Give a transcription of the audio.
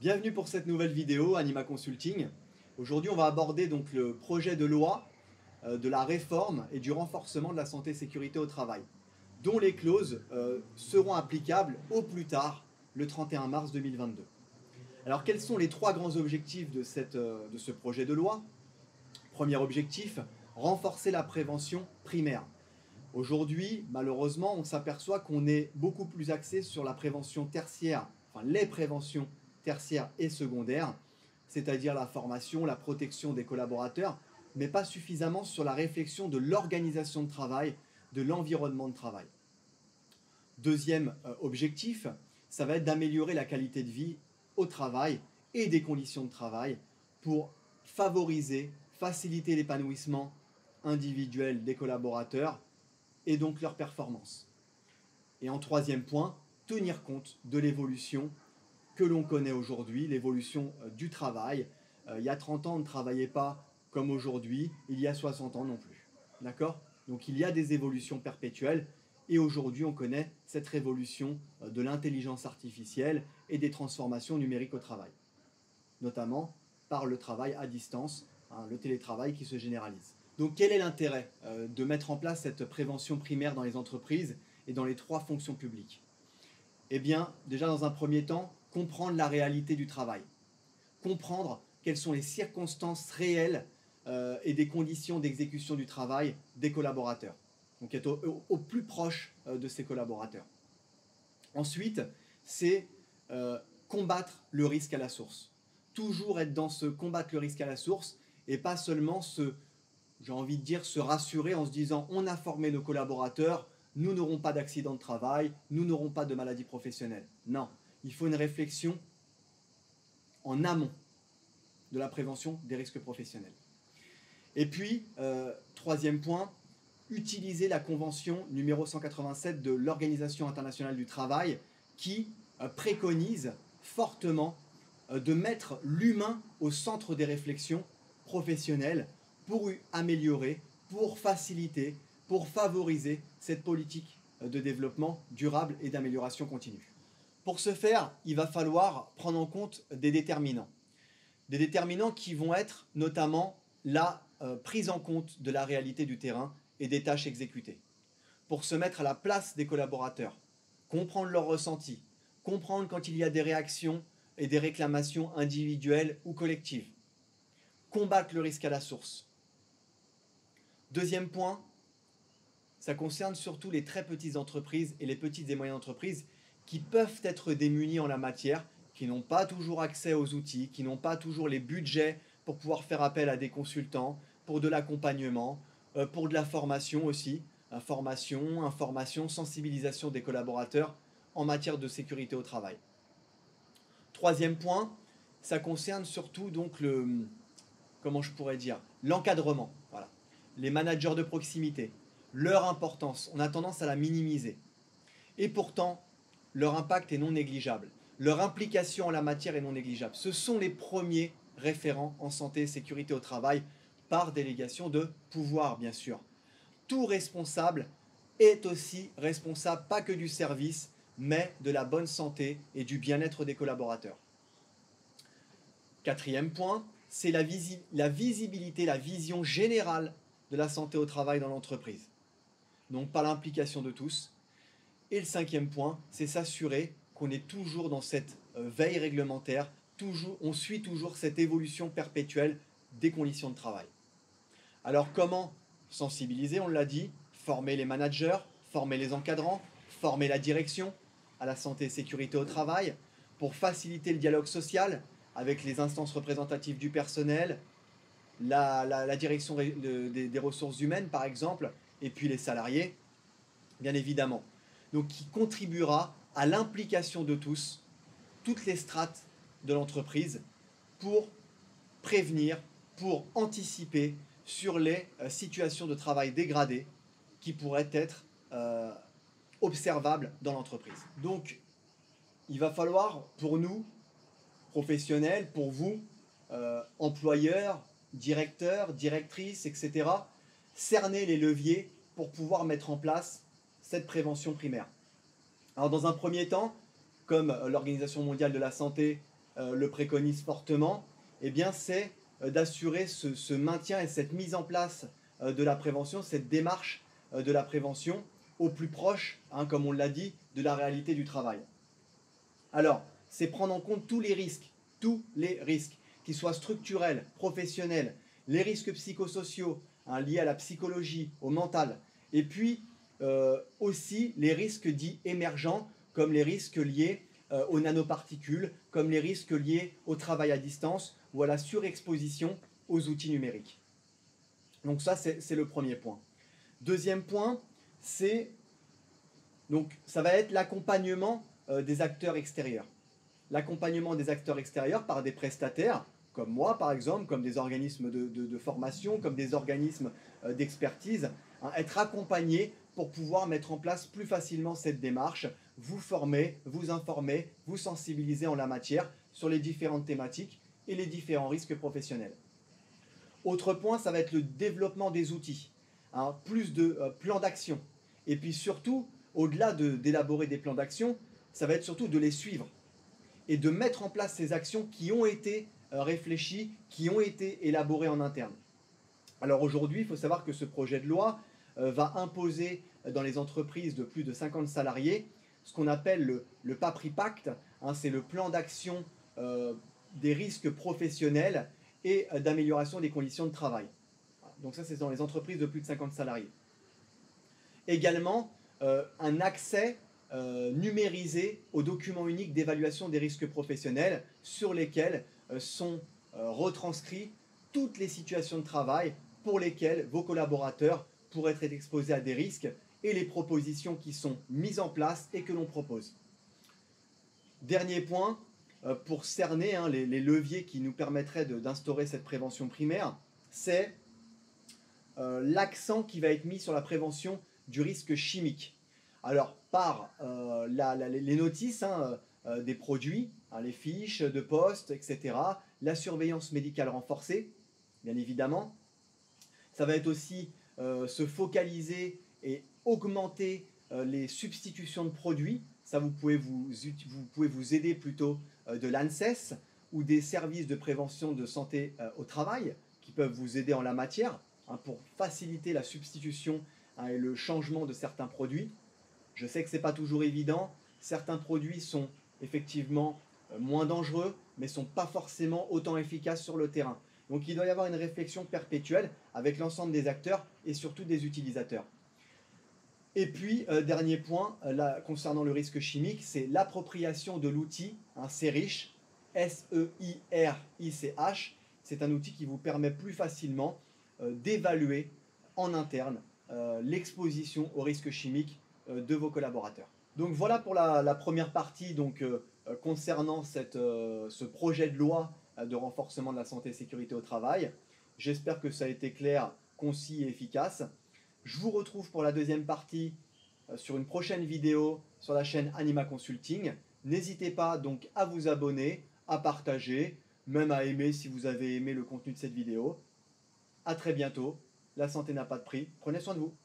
Bienvenue pour cette nouvelle vidéo Anima Consulting. Aujourd'hui, on va aborder donc le projet de loi de la réforme et du renforcement de la santé et sécurité au travail, dont les clauses seront applicables au plus tard le 31 mars 2022. Alors, quels sont les trois grands objectifs de ce projet de loi? Premier objectif, renforcer la prévention primaire. Aujourd'hui, malheureusement, on s'aperçoit qu'on est beaucoup plus axé sur la prévention tertiaire, enfin les préventions tertiaires et secondaires, c'est-à-dire la formation, la protection des collaborateurs, mais pas suffisamment sur la réflexion de l'organisation de travail, de l'environnement de travail. Deuxième objectif, ça va être d'améliorer la qualité de vie au travail et des conditions de travail pour favoriser, faciliter l'épanouissement individuel des collaborateurs et donc leur performance. Et en troisième point, tenir compte de l'évolution que l'on connaît aujourd'hui, l'évolution du travail. Il y a 30 ans, on ne travaillait pas comme aujourd'hui, il y a 60 ans non plus. D'accord? Donc il y a des évolutions perpétuelles et aujourd'hui on connaît cette révolution de l'intelligence artificielle et des transformations numériques au travail, notamment par le travail à distance, le télétravail qui se généralise. Donc quel est l'intérêt de mettre en place cette prévention primaire dans les entreprises et dans les trois fonctions publiques? Eh bien, déjà dans un premier temps, comprendre la réalité du travail, comprendre quelles sont les circonstances réelles et des conditions d'exécution du travail des collaborateurs, donc être au plus proche de ces collaborateurs. Ensuite, c'est combattre le risque à la source. Toujours être dans ce combattre le risque à la source et pas seulement j'ai envie de dire, se rassurer en se disant on a formé nos collaborateurs, nous n'aurons pas d'accident de travail, nous n'aurons pas de maladie professionnelle. Non, il faut une réflexion en amont de la prévention des risques professionnels. Et puis, troisième point, utiliser la convention numéro 187 de l'Organisation internationale du travail qui préconise fortement de mettre l'humain au centre des réflexions professionnelles pour améliorer, pour faciliter, pour favoriser cette politique de développement durable et d'amélioration continue. Pour ce faire, il va falloir prendre en compte des déterminants. Des déterminants qui vont être notamment la prise en compte de la réalité du terrain et des tâches exécutées. Pour se mettre à la place des collaborateurs, comprendre leurs ressentis, comprendre quand il y a des réactions et des réclamations individuelles ou collectives. Combattre le risque à la source. Deuxième point, ça concerne surtout les très petites entreprises et les petites et moyennes entreprises qui peuvent être démunies en la matière, qui n'ont pas toujours accès aux outils, qui n'ont pas toujours les budgets pour pouvoir faire appel à des consultants, pour de l'accompagnement, pour de la formation aussi, information, sensibilisation des collaborateurs en matière de sécurité au travail. Troisième point, ça concerne surtout donc l'encadrement. Voilà. Les managers de proximité, leur importance, on a tendance à la minimiser. Et pourtant, leur impact est non négligeable. Leur implication en la matière est non négligeable. Ce sont les premiers référents en santé et sécurité au travail par délégation de pouvoir, bien sûr. Tout responsable est aussi responsable, pas que du service, mais de la bonne santé et du bien-être des collaborateurs. Quatrième point, c'est la visibilité, la vision générale de la santé au travail dans l'entreprise. Donc pas l'implication de tous. Et le cinquième point, c'est s'assurer qu'on est toujours dans cette veille réglementaire, on suit toujours cette évolution perpétuelle des conditions de travail. Alors comment sensibiliser? On l'a dit, former les managers, former les encadrants, former la direction à la santé et sécurité au travail, pour faciliter le dialogue social avec les instances représentatives du personnel, la direction des ressources humaines par exemple, et puis les salariés, bien évidemment. Donc qui contribuera à l'implication de tous, toutes les strates de l'entreprise, pour prévenir, pour anticiper sur les situations de travail dégradées qui pourraient être observables dans l'entreprise. Donc, il va falloir, pour nous, professionnels, pour vous, employeurs, directeurs, directrices, etc., cerner les leviers pour pouvoir mettre en place cette prévention primaire. Alors dans un premier temps, comme l'Organisation mondiale de la santé le préconise fortement, eh bien c'est d'assurer ce maintien et cette mise en place de la prévention, cette démarche de la prévention au plus proche, hein, comme on l'a dit, de la réalité du travail. Alors, c'est prendre en compte tous les risques, qu'ils soient structurels, professionnels, les risques psychosociaux, hein, liés à la psychologie, au mental, et puis aussi les risques dits émergents, comme les risques liés aux nanoparticules, comme les risques liés au travail à distance ou à la surexposition aux outils numériques. Donc ça, c'est le premier point. Deuxième point, ça va être l'accompagnement des acteurs extérieurs. L'accompagnement des acteurs extérieurs par des prestataires, comme moi par exemple, comme des organismes de formation, comme des organismes d'expertise, hein, être accompagné pour pouvoir mettre en place plus facilement cette démarche, vous former, vous informer, vous sensibiliser en la matière sur les différentes thématiques et les différents risques professionnels. Autre point, ça va être le développement des outils, hein, plus de plans d'action. Et puis surtout, au-delà d'élaborer des plans d'action, ça va être surtout de les suivre et de mettre en place ces actions qui ont été réfléchies, qui ont été élaborées en interne. Alors aujourd'hui, il faut savoir que ce projet de loi va imposer dans les entreprises de plus de 50 salariés ce qu'on appelle le PAPRI Pacte, hein, c'est le plan d'action des risques professionnels et d'amélioration des conditions de travail. Donc ça, c'est dans les entreprises de plus de 50 salariés. Également, un accès numérisé aux documents uniques d'évaluation des risques professionnels sur lesquels sont retranscrits toutes les situations de travail pour lesquelles vos collaborateurs pourraient être exposés à des risques et les propositions qui sont mises en place et que l'on propose. Dernier point, pour cerner hein, les leviers qui nous permettraient d'instaurer cette prévention primaire, c'est l'accent qui va être mis sur la prévention du risque chimique. Alors, par les notices hein, des produits, hein, les fiches de poste, etc., la surveillance médicale renforcée, bien évidemment. Ça va être aussi se focaliser et augmenter les substitutions de produits. Ça, vous pouvez vous aider plutôt de l'ANSES ou des services de prévention de santé au travail qui peuvent vous aider en la matière hein, pour faciliter la substitution hein, et le changement de certains produits. Je sais que ce n'est pas toujours évident. Certains produits sont effectivement moins dangereux, mais ne sont pas forcément autant efficaces sur le terrain. Donc il doit y avoir une réflexion perpétuelle avec l'ensemble des acteurs et surtout des utilisateurs. Et puis, dernier point, là, concernant le risque chimique, c'est l'appropriation de l'outil, hein, SERICH, S-E-I-R-I-C-H. C'est un outil qui vous permet plus facilement d'évaluer en interne l'exposition au risque chimique de vos collaborateurs. Donc voilà pour la première partie concernant ce projet de loi de renforcement de la santé et sécurité au travail. J'espère que ça a été clair, concis et efficace. Je vous retrouve pour la deuxième partie sur une prochaine vidéo sur la chaîne Anima Consulting. N'hésitez pas donc à vous abonner, à partager, même à aimer si vous avez aimé le contenu de cette vidéo. À très bientôt. La santé n'a pas de prix. Prenez soin de vous.